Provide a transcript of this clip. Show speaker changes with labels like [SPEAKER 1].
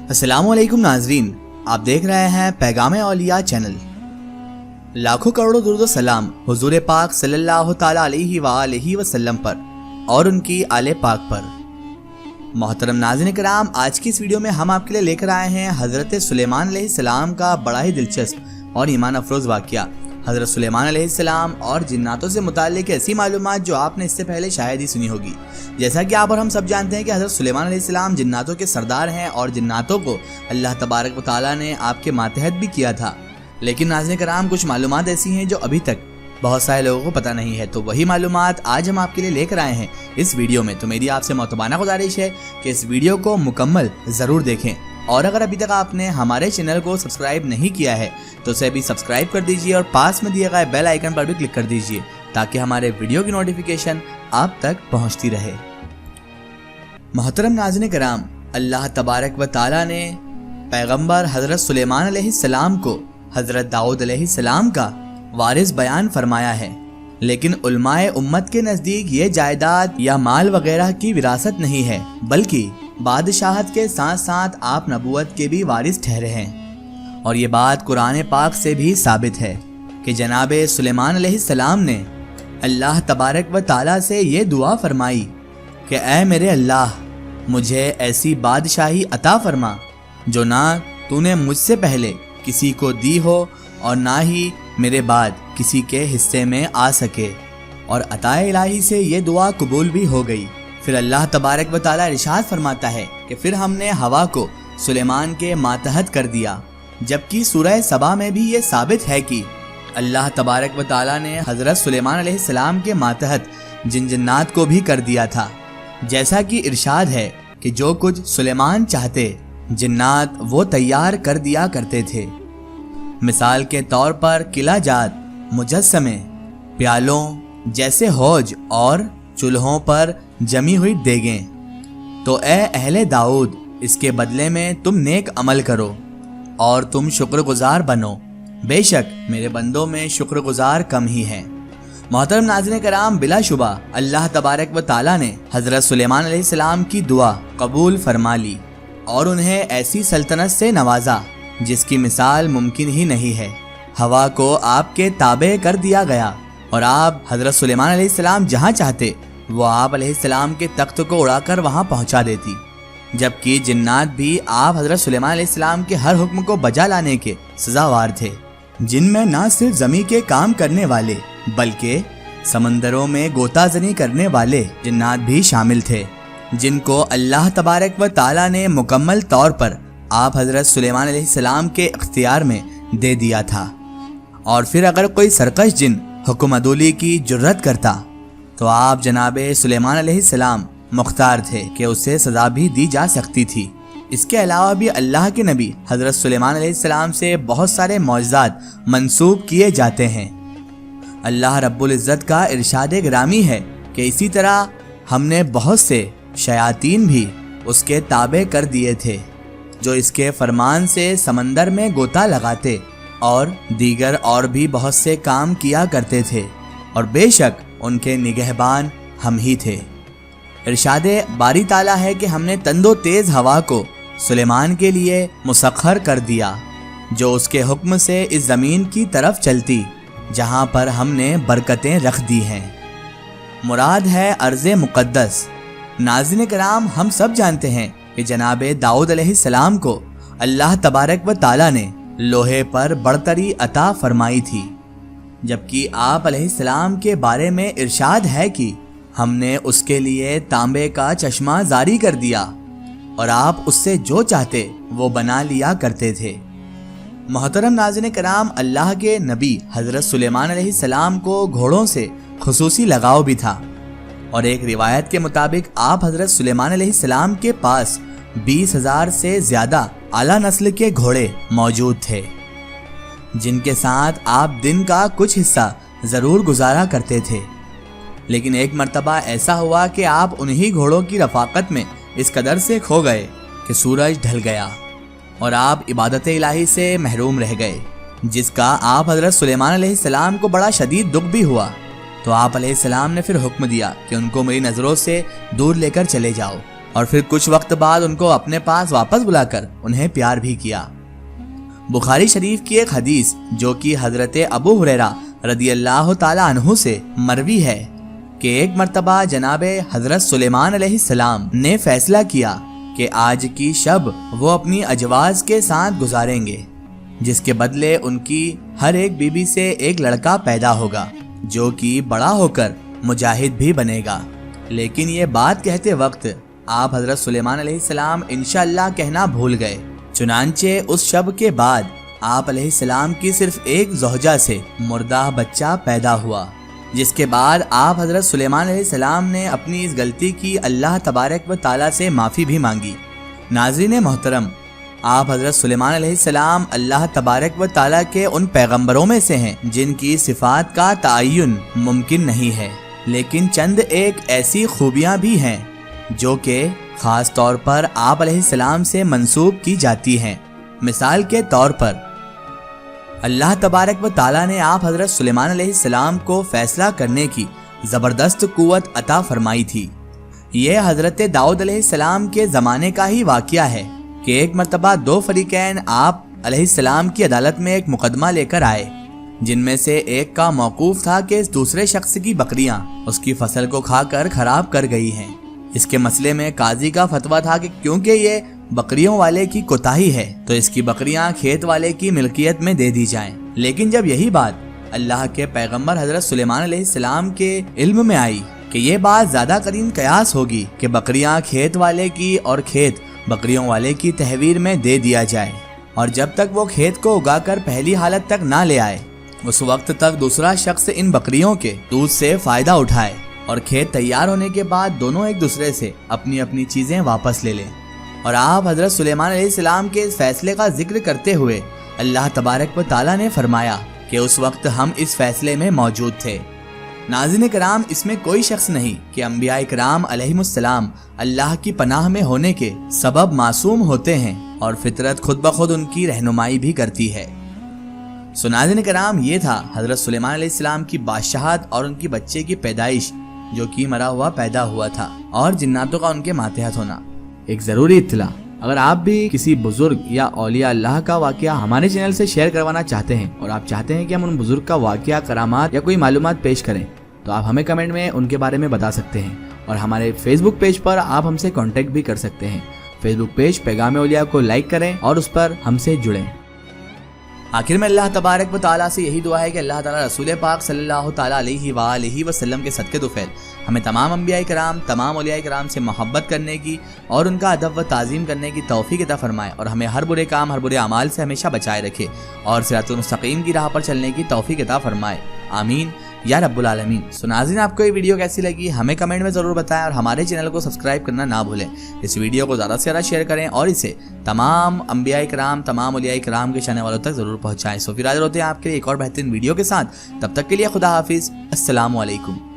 [SPEAKER 1] अस्सलाम वालेकुम नाजरीन, आप देख रहे हैं पैगाम औलिया चैनल। लाखों करोड़ों दुरूद सलाम हुजूर पाक सल्लल्लाहु ताला अलैहि वसल्लम पर और उनकी आले पाक पर। मोहतरम नाज़रीन कराम, आज की इस वीडियो में हम आपके लिए लेकर आए हैं हज़रत सुलेमान अलैहिस्सलाम का बड़ा ही दिलचस्प और ईमान अफरोज़ वाक़या। हज़रत सुलेमान अलैहिस्सलाम और जिन्नातों से मुताल्लिक़ ऐसी मालूमात जो आपने इससे पहले शायद ही सुनी होगी। जैसा कि आप और हम सब जानते हैं कि हज़रत सुलेमान अलैहिस्सलाम जिन्नातों के सरदार हैं और जिन्नातों को अल्लाह तबारक व तआला ने आपके मातहत भी किया था। लेकिन नाज़रीन कराम, कुछ मालूमात ऐसी हैं जो अभी तक बहुत सारे लोगों को पता नहीं है, तो वही मालूमात आज हम आपके लिए लेकर आए हैं इस वीडियो में। तो मेरी आपसे मोहतबाना गुजारिश है कि इस वीडियो को मुकम्मल ज़रूर देखें, और अगर अभी तक आपने हमारे चैनल को सब्सक्राइब नहीं किया है तो उसे भी सब्सक्राइब कर दीजिए और पास में दिए गए बेल आइकन पर भी क्लिक कर दीजिए ताकि हमारे वीडियो की नोटिफिकेशन आप तक पहुंचती रहे। मोहतरम नाज़रीन कराम, अल्लाह तबारक व तआला ने पैगंबर हज़रत सुलेमान अलैहिस्सलाम को हज़रत दाऊद अलैहिस्सलाम का वारिस बयान फरमाया है, लेकिन उलमाए उम्मत के नज़दीक ये जायदाद या माल वगैरह की विरासत नहीं है, बल्कि बादशाहत के साथ साथ आप नबूवत के भी वारिस ठहरे हैं। और ये बात कुरान पाक से भी साबित है कि जनाब सुलेमान अलैहिस्सलाम ने अल्लाह तबारक व तआला से ये दुआ फरमाई कि ऐ मेरे अल्लाह, मुझे ऐसी बादशाही अता फरमा जो ना तूने मुझसे पहले किसी को दी हो और ना ही मेरे बाद किसी के हिस्से में आ सके। और अताए इलाही से ये दुआ कबूल भी हो गई। फिर अल्लाह तबारक व तआला इरशाद फरमाता है कि फिर हमने हवा को सुलेमान के मातहत कर दिया, जबकि सूरह सबा में भी ये साबित है कि अल्लाह तबारक व तआला ने हज़रत सुलेमान अलैहिस्सलाम के मातहत जिन्नात को भी कर दिया था। जैसा कि इरशाद है कि जो कुछ सुलेमान चाहते जिन्नात वो तैयार कर दिया करते थे। मिसाल के तौर पर किला जात, मुजस्समे, प्यालों जैसे हौज और चूल्हों पर जमी हुई देगें। तो ए अहले दाऊद, इसके बदले में तुम नेक अमल करो और तुम शुक्रगुजार बनो, बेशक मेरे बंदों में शुक्रगुजार कम ही हैं। मोहतरम नाज़रीन कराम, बिलाशुबा अल्लाह तबारक व तआला ने हज़रत सुलेमान अलैहिस्सलाम की दुआ कबूल फरमा ली और उन्हें ऐसी सल्तनत से नवाजा जिसकी मिसाल मुमकिन ही नहीं है। हवा को आपके ताबे कर दिया गया और आप हज़रत सुलेमान अलैहिस्सलाम जहाँ चाहते वो आप अलैहिस्सलाम के तख्त को उड़ाकर वहाँ पहुँचा देती, जबकि जिन्नात भी आप हज़रत सुलेमान अलैहिस्सलाम के हर हुक्म को बजा लाने के सजावार थे, जिनमें ना सिर्फ ज़मीन के काम करने वाले बल्कि समंदरों में गोताजनी करने वाले जिन्नात भी शामिल थे, जिनको अल्लाह तबारक व तआला ने मुकम्मल तौर पर आप हज़रत सुलेमान अलैहिस्सलाम के इख्तियार में दे दिया था। और फिर अगर कोई सरकश जिन हुक्म अदूली की जुर्रत करता तो आप जनाबे सुलेमान अलैहिस्सलाम मुख्तार थे कि उसे सज़ा भी दी जा सकती थी। इसके अलावा भी अल्लाह के नबी हज़रत सुलेमान अलैहिस्सलाम से बहुत सारे मौजज़ात मंसूब किए जाते हैं। अल्लाह रब्बुल इज़्ज़त का इरशाद गिरामी है कि इसी तरह हमने बहुत से शयातीन भी उसके ताबे कर दिए थे, जो इसके फरमान से समंदर में गोता लगाते और दीगर और भी बहुत से काम किया करते थे, और बेशक उनके निगहबान हम ही थे। इरशादे बारी ताला है कि हमने तंदो तेज हवा को सुलेमान के लिए मुसख्खर कर दिया, जो उसके हुक्म से इस ज़मीन की तरफ चलती जहाँ पर हमने बरकतें रख दी हैं। मुराद है अर्ज़े मुक़द्दस। नाज़रीन कराम, हम सब जानते हैं कि जनाबे दाऊद अलैहिस्सलाम को अल्लाह तबारक व तआला ने लोहे पर बढ़तरी अता फरमाई थी, जबकि आप अलैहिस्सलाम के बारे में इरशाद है कि हमने उसके लिए तांबे का चश्मा जारी कर दिया और आप उससे जो चाहते वो बना लिया करते थे। मोहतरम नाज़रीन कराम, अल्लाह के नबी हज़रत सुलेमान अलैहिस्सलाम को घोड़ों से खुसूसी लगाव भी था, और एक रिवायत के मुताबिक आप हज़रत सुलेमान अलैहिस्सलाम के पास 20,000 से ज़्यादा आला नस्ल के घोड़े मौजूद थे, जिनके साथ आप दिन का कुछ हिस्सा ज़रूर गुजारा करते थे। लेकिन एक मर्तबा ऐसा हुआ कि आप उन्हीं घोड़ों की रफ़ाकत में इस कदर से खो गए कि सूरज ढल गया और आप इबादत इलाही से महरूम रह गए, जिसका आप हज़रत सुलेमान अलैहिस्सलाम को बड़ा शदीद दुख भी हुआ। तो आप अलैहिस्सलाम ने फिर हुक्म दिया कि उनको मेरी नज़रों से दूर लेकर चले जाओ, اور پھر کچھ وقت بعد ان کو اپنے پاس واپس بلا کر انہیں پیار بھی کیا۔ بخاری شریف کی ایک حدیث جو کہ حضرت ابو ہریرہ رضی اللہ تعالی عنہ سے مروی ہے کہ ایک مرتبہ جناب حضرت سلیمان علیہ السلام نے فیصلہ کیا کہ آج کی شب وہ اپنی ازواج کے ساتھ گزاریں گے، جس کے بدلے ان کی ہر ایک بیوی سے ایک لڑکا پیدا ہوگا جو کہ بڑا ہو کر مجاہد بھی بنے گا۔ لیکن یہ بات کہتے وقت آپ حضرت سلیمان علیہ السلام انشاءاللہ کہنا بھول گئے۔ چنانچہ اس شب کے بعد آپ علیہ السلام کی صرف ایک زوجہ سے مردہ بچہ پیدا ہوا، جس کے بعد آپ حضرت سلیمان علیہ السلام نے اپنی اس غلطی کی اللہ تبارک و تعالیٰ سے معافی بھی مانگی۔ ناظرین محترم، آپ حضرت سلیمان علیہ السلام اللہ تبارک و تعالیٰ کے ان پیغمبروں میں سے ہیں جن کی صفات کا تعین ممکن نہیں ہے، لیکن چند ایک ایسی خوبیاں بھی ہیں جو کہ خاص طور پر آپ علیہ السلام سے منسوب کی جاتی ہیں۔ مثال کے طور پر اللہ تبارک و تعالیٰ نے آپ حضرت سلیمان علیہ السلام کو فیصلہ کرنے کی زبردست قوت عطا فرمائی تھی۔ یہ حضرت داؤد علیہ السلام کے زمانے کا ہی واقعہ ہے کہ ایک مرتبہ دو فریقین آپ علیہ السلام کی عدالت میں ایک مقدمہ لے کر آئے، جن میں سے ایک کا موقوف تھا کہ اس دوسرے شخص کی بکریاں اس کی فصل کو کھا کر خراب کر گئی ہیں۔ اس کے مسئلے میں قاضی کا فتویٰ تھا کہ کیونکہ یہ بکریوں والے کی کوتاہی ہے تو اس کی بکریاں کھیت والے کی ملکیت میں دے دی جائیں۔ لیکن جب یہی بات اللہ کے پیغمبر حضرت سلیمان علیہ السلام کے علم میں آئی کہ یہ بات زیادہ قرین قیاس ہوگی کہ بکریاں کھیت والے کی اور کھیت بکریوں والے کی تحویل میں دے دیا جائے، اور جب تک وہ کھیت کو اگا کر پہلی حالت تک نہ لے آئے اس وقت تک دوسرا شخص ان بکریوں کے دودھ سے فائدہ اٹھائے، اور کھیت تیار ہونے کے بعد دونوں ایک دوسرے سے اپنی اپنی چیزیں واپس لے لیں۔ اور آپ حضرت سلیمان علیہ السلام کے اس فیصلے کا ذکر کرتے ہوئے اللہ تبارک و تعالیٰ نے فرمایا کہ اس وقت ہم اس فیصلے میں موجود تھے۔ ناظرین کرام، اس میں کوئی شخص نہیں کہ انبیاء کرام علیہم السلام اللہ کی پناہ میں ہونے کے سبب معصوم ہوتے ہیں، اور فطرت خود بخود ان کی رہنمائی بھی کرتی ہے۔ ناظرین کرام، یہ تھا حضرت سلیمان علیہ السلام کی بادشاہت اور ان کی بچے کی پیدائش جو کہ مرا ہوا پیدا ہوا تھا، اور جناتوں کا ان کے ماتحت ہونا۔ ایک ضروری اطلاع، اگر آپ بھی کسی بزرگ یا اولیاء اللہ کا واقعہ ہمارے چینل سے شیئر کروانا چاہتے ہیں اور آپ چاہتے ہیں کہ ہم ان بزرگ کا واقعہ، کرامات یا کوئی معلومات پیش کریں، تو آپ ہمیں کمنٹ میں ان کے بارے میں بتا سکتے ہیں، اور ہمارے فیس بک پیج پر آپ ہم سے کانٹیکٹ بھی کر سکتے ہیں۔ فیس بک پیج پیغام اولیاء کو لائک کریں اور اس پر ہم سے جڑیں۔ آخر میں اللہ تبارک و تعالیٰ سے یہی دعا ہے کہ اللہ تعالیٰ رسول پاک صلی اللہ تعالیٰ علیہ وآلہ وسلم کے صدقے طفیل ہمیں تمام انبیاء کرام، تمام اولیاء کرام سے محبت کرنے کی اور ان کا ادب و تعظیم کرنے کی توفیق عطا فرمائے، اور ہمیں ہر برے کام، ہر برے اعمال سے ہمیشہ بچائے رکھے، اور صراط المستقیم کی راہ پر چلنے کی توفیق عطا فرمائے، آمین یا رب العالمین۔ ناظرین، آپ کو یہ ویڈیو کیسی لگی ہمیں کمنٹ میں ضرور بتائیں، اور ہمارے چینل کو سبسکرائب کرنا نہ بھولیں۔ اس ویڈیو کو زیادہ سے زیادہ شیئر کریں اور اسے تمام انبیاء کرام، تمام اولیاء کرام کے چاہنے والوں تک ضرور پہنچائیں۔ پھر حاضر ہوتے ہیں آپ کے لیے ایک اور بہترین ویڈیو کے ساتھ، تب تک کے لیے خدا حافظ، السلام علیکم۔